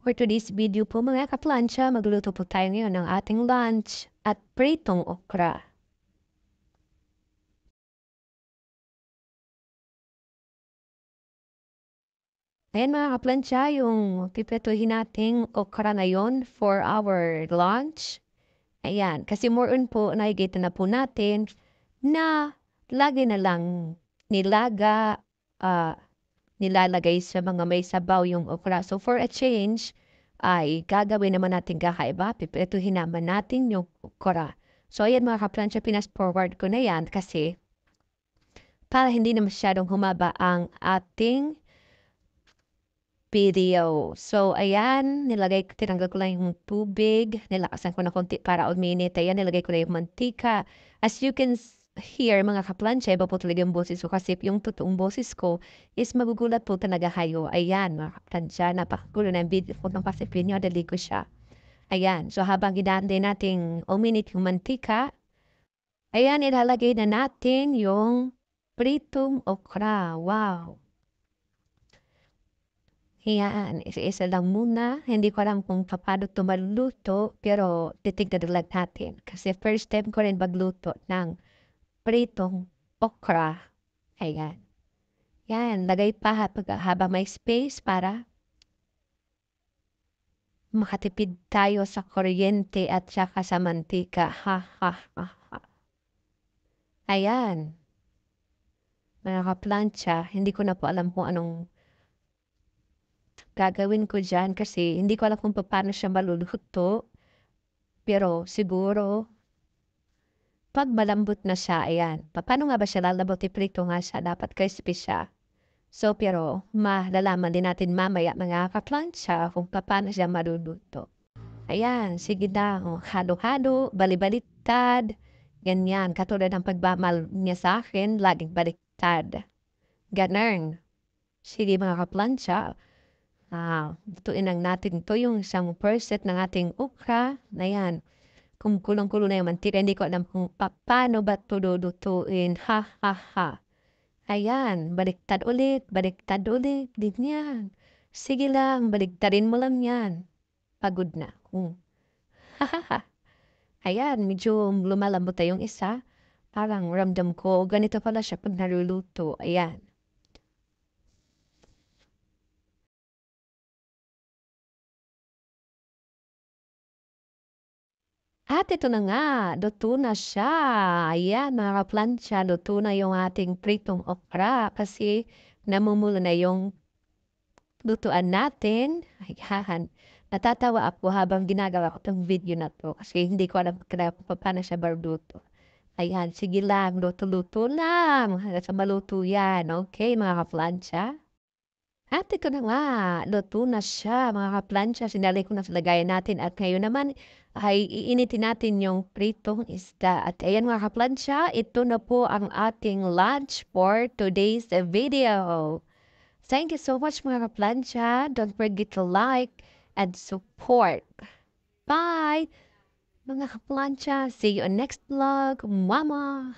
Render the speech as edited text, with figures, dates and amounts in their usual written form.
For today's video po mga kaplansya, magluluto po tayo ngayon ng ating lunch at pritong okra. Ayan mga kaplansya, yung pipretuhin nating okra na yon for our lunch. Ayan, kasi more on po, nakikita na po natin na lagi na lang nilalagay sa mga may sabaw yung okra. So for a change, ay gagawin naman natin kakaiba. Pipretuhin naman natin yung okra. So ayan mga kaplansya, pinas-forward ko na yan kasi para hindi na masyadong humaba ang ating video. So ayan, tinanggal ko lang yung tubig. Nilakasan ko na konti para uminit. Ayan, nilagay ko na yung mantika. As you can hear mga kaplansya, iba po talaga yung boses ko kasi yung totoong boses ko is magugulat po talaga kayo. Ayan mga kaplansya, napakagulo na yung video ko ng pasipin nyo, dali ko siya. Ayan, so habang ginahantay nating uminit yung mantika, ayan, ilalagay na natin yung pritong okra. Wow! Ayan, isa-isa lang muna. Hindi ko alam kung paano ito maluluto, pero titignan lang natin. Kasi first time ko rin magluto ng pritong okra. Ayan. Yan, lagay pa habang may space para makatipid tayo sa kuryente at saka sa mantika. Ha, ha, ha, ha. Ayan. Mga kaplansya, hindi ko na po alam kung anong gagawin ko dyan kasi hindi ko alam kung paano siya maluluto. Pero siguro, pag malambot na siya, ayan. Paano nga ba siya lalambot? Iprito nga siya. Dapat crispy siya. So, pero malalaman din natin mamaya mga kaplansya kung paano siya maluluto. Ayan, sige na. Halo-halo, balibaliktad. Ganyan. Katulad ng pagbamal niya sa akin, laging baliktad. Ganun. Sige mga kaplansya. Lutuin lang natin ito yung isang first set ng ating okra. Ayan. Kung kulong-kulo na yung mantika, hindi ko alam kung paano ba ito lulutuin. Ha, ha, ha. Ayan, baliktad ulit, ganyan. Sige lang, baliktarin mo lang yan. Pagod na. Ha, ha, ha. Ayan, medyo lumalambot na yung isa. Parang ramdam ko, ganito pala siya pag naluluto. Ayan. At ito na nga, luto na siya. Ayan, mga kaplansya, luto na yung ating pritong okra kasi namumulo na yung lutuan natin. Ayan, natatawa ako habang ginagawa ko itong video na to kasi hindi ko alam kung paano siya barluto. Ayan, sige lang, luto-luto lang. Hanggang sa maluto yan. Okay, mga kaplansya? At ito na nga, luto na siya mga kaplansya. Sinalay ko na sa lagayan natin at ngayon naman ay iinitin natin yung pritong isda. At ayan mga kaplansya, ito na po ang ating lunch for today's video. Thank you so much mga kaplansya. Don't forget to like and support. Bye! Mga kaplansya, see you on next vlog. Mama!